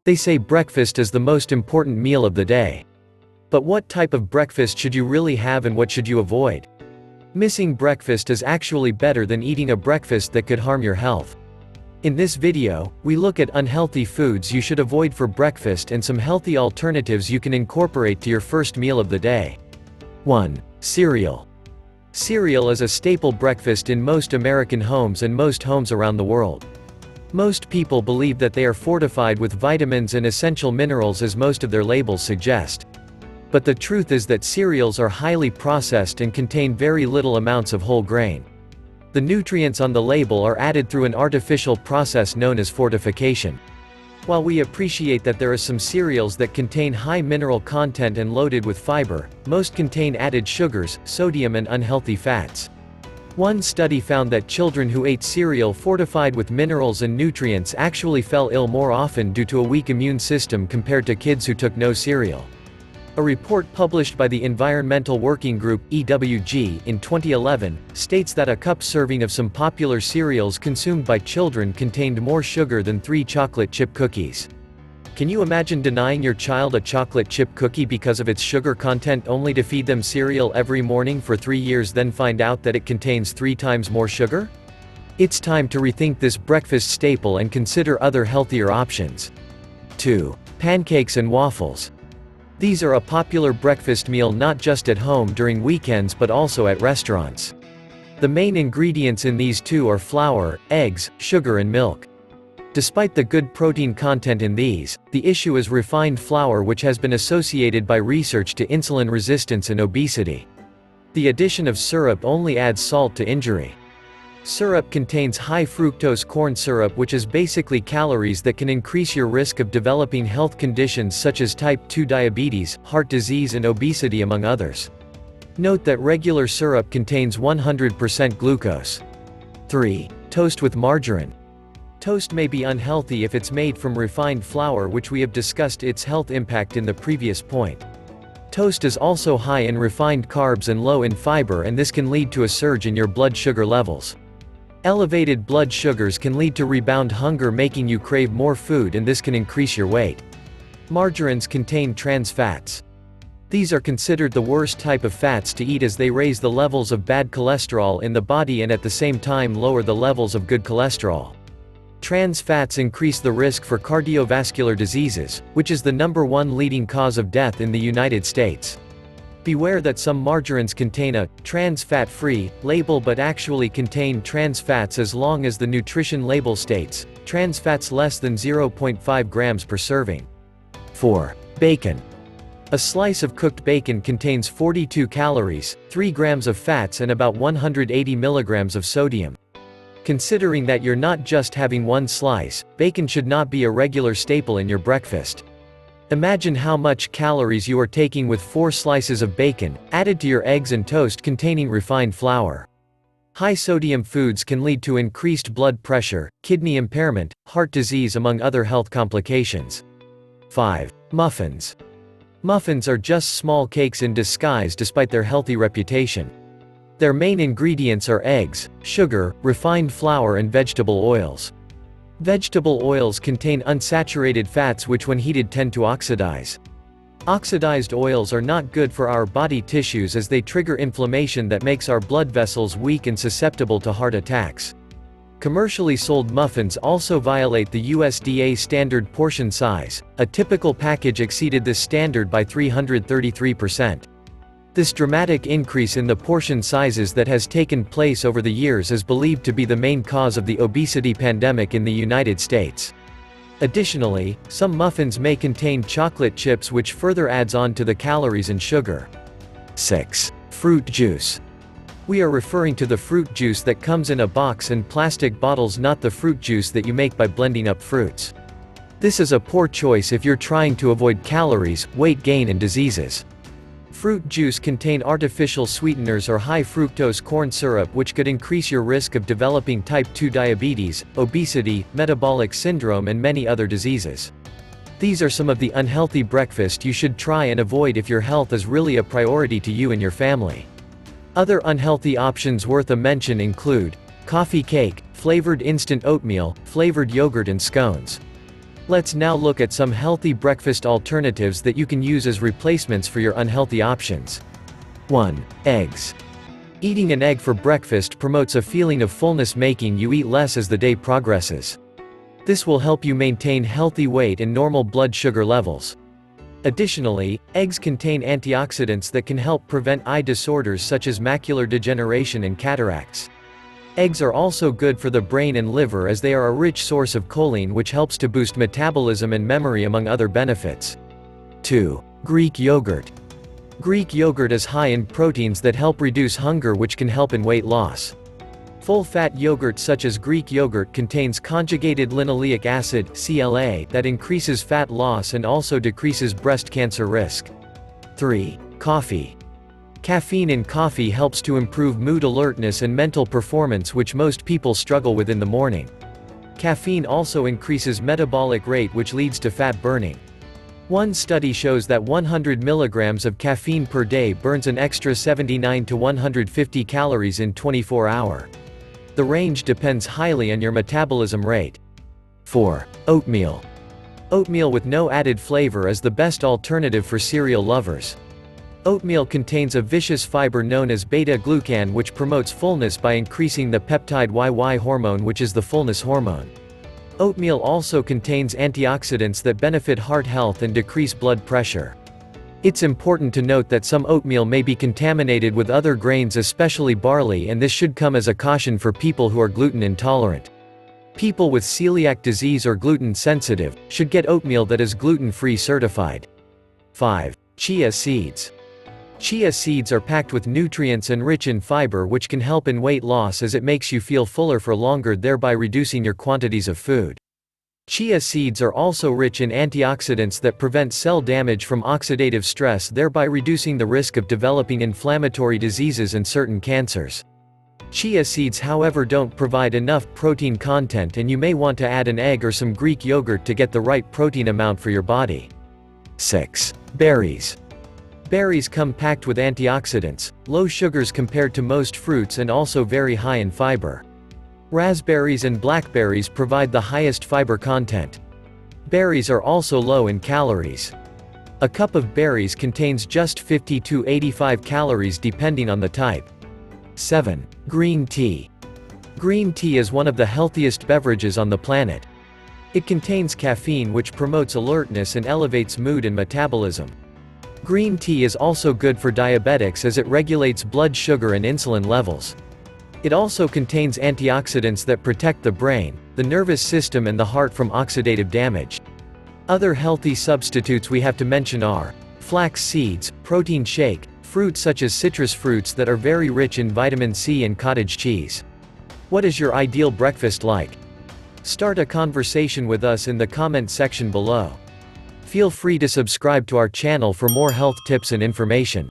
They say breakfast is the most important meal of the day. But what type of breakfast should you really have and what should you avoid? Missing breakfast is actually better than eating a breakfast that could harm your health. In this video, we look at unhealthy foods you should avoid for breakfast and some healthy alternatives you can incorporate to your first meal of the day. 1. Cereal. Cereal is a staple breakfast in most American homes and most homes around the world. Most people believe that they are fortified with vitamins and essential minerals as most of their labels suggest. But the truth is that cereals are highly processed and contain very little amounts of whole grain. The nutrients on the label are added through an artificial process known as fortification. While we appreciate that there are some cereals that contain high mineral content and loaded with fiber, most contain added sugars, sodium and unhealthy fats. One study found that children who ate cereal fortified with minerals and nutrients actually fell ill more often due to a weak immune system compared to kids who took no cereal. A report published by the Environmental Working Group (EWG) in 2011 states that a cup serving of some popular cereals consumed by children contained more sugar than 3 chocolate chip cookies. Can you imagine denying your child a chocolate chip cookie because of its sugar content only to feed them cereal every morning for 3 years then find out that it contains 3 times more sugar? It's time to rethink this breakfast staple and consider other healthier options. 2. Pancakes and waffles. These are a popular breakfast meal not just at home during weekends but also at restaurants. The main ingredients in these two are flour, eggs, sugar and milk. Despite the good protein content in these, the issue is refined flour, which has been associated by research to insulin resistance and obesity. The addition of syrup only adds salt to injury. Syrup contains high fructose corn syrup, which is basically calories that can increase your risk of developing health conditions such as type 2 diabetes, heart disease and obesity among others. Note that regular syrup contains 100% glucose. 3. Toast with margarine. Toast may be unhealthy if it's made from refined flour, which we have discussed its health impact in the previous point. Toast is also high in refined carbs and low in fiber, and this can lead to a surge in your blood sugar levels. Elevated blood sugars can lead to rebound hunger, making you crave more food, and this can increase your weight. Margarines contain trans fats. These are considered the worst type of fats to eat as they raise the levels of bad cholesterol in the body and at the same time lower the levels of good cholesterol. Trans fats increase the risk for cardiovascular diseases, which is the #1 leading cause of death in the United States. Beware that some margarines contain a trans fat-free label but actually contain trans fats as long as the nutrition label states trans fats less than 0.5 grams per serving. 4. Bacon. A slice of cooked bacon contains 42 calories, 3 grams of fats and about 180 milligrams of sodium. Considering that you're not just having one slice, bacon should not be a regular staple in your breakfast. Imagine how much calories you are taking with 4 slices of bacon, added to your eggs and toast containing refined flour. High sodium foods can lead to increased blood pressure, kidney impairment, heart disease among other health complications. 5. Muffins. Muffins are just small cakes in disguise despite their healthy reputation. Their main ingredients are eggs, sugar, refined flour and vegetable oils. Vegetable oils contain unsaturated fats which when heated tend to oxidize. Oxidized oils are not good for our body tissues as they trigger inflammation that makes our blood vessels weak and susceptible to heart attacks. Commercially sold muffins also violate the USDA standard portion size. A typical package exceeded this standard by 333%. This dramatic increase in the portion sizes that has taken place over the years is believed to be the main cause of the obesity pandemic in the United States. Additionally, some muffins may contain chocolate chips, which further adds on to the calories and sugar. 6. Fruit juice. We are referring to the fruit juice that comes in a box and plastic bottles, not the fruit juice that you make by blending up fruits. This is a poor choice if you're trying to avoid calories, weight gain and diseases. Fruit juice contain artificial sweeteners or high fructose corn syrup, which could increase your risk of developing type 2 diabetes, obesity, metabolic syndrome and many other diseases. These are some of the unhealthy breakfast you should try and avoid if your health is really a priority to you and your family. Other unhealthy options worth a mention include coffee cake, flavored instant oatmeal, flavored yogurt and scones. Let's now look at some healthy breakfast alternatives that you can use as replacements for your unhealthy options. 1. Eggs. Eating an egg for breakfast promotes a feeling of fullness, making you eat less as the day progresses. This will help you maintain healthy weight and normal blood sugar levels. Additionally, eggs contain antioxidants that can help prevent eye disorders such as macular degeneration and cataracts. Eggs are also good for the brain and liver as they are a rich source of choline, which helps to boost metabolism and memory, among other benefits. 2. Greek yogurt. Greek yogurt is high in proteins that help reduce hunger, which can help in weight loss. Full-fat yogurt such as Greek yogurt contains conjugated linoleic acid (CLA) that increases fat loss and also decreases breast cancer risk. 3. Coffee. Caffeine in coffee helps to improve mood, alertness and mental performance, which most people struggle with in the morning. Caffeine also increases metabolic rate, which leads to fat burning. One study shows that 100 milligrams of caffeine per day burns an extra 79 to 150 calories in 24 hours. The range depends highly on your metabolism rate. 4. Oatmeal. Oatmeal with no added flavor is the best alternative for cereal lovers. Oatmeal contains a vicious fiber known as beta-glucan, which promotes fullness by increasing the peptide YY hormone, which is the fullness hormone. Oatmeal also contains antioxidants that benefit heart health and decrease blood pressure. It's important to note that some oatmeal may be contaminated with other grains, especially barley, and this should come as a caution for people who are gluten intolerant. People with celiac disease or gluten sensitive should get oatmeal that is gluten-free certified. 5. Chia seeds. Chia seeds are packed with nutrients and rich in fiber, which can help in weight loss as it makes you feel fuller for longer, thereby reducing your quantities of food. Chia seeds are also rich in antioxidants that prevent cell damage from oxidative stress, thereby reducing the risk of developing inflammatory diseases and certain cancers. Chia seeds, however, don't provide enough protein content, and you may want to add an egg or some Greek yogurt to get the right protein amount for your body. 6. Berries. Berries come packed with antioxidants, low sugars compared to most fruits, and also very high in fiber. Raspberries and blackberries provide the highest fiber content. Berries are also low in calories. A cup of berries contains just 50 to 85 calories depending on the type. 7. Green tea. Green tea is one of the healthiest beverages on the planet. It contains caffeine, which promotes alertness and elevates mood and metabolism. Green tea is also good for diabetics as it regulates blood sugar and insulin levels. It also contains antioxidants that protect the brain, the nervous system and the heart from oxidative damage. Other healthy substitutes we have to mention are flax seeds, protein shake, fruits such as citrus fruits that are very rich in vitamin C, and cottage cheese. What is your ideal breakfast like? Start a conversation with us in the comment section below. Feel free to subscribe to our channel for more health tips and information.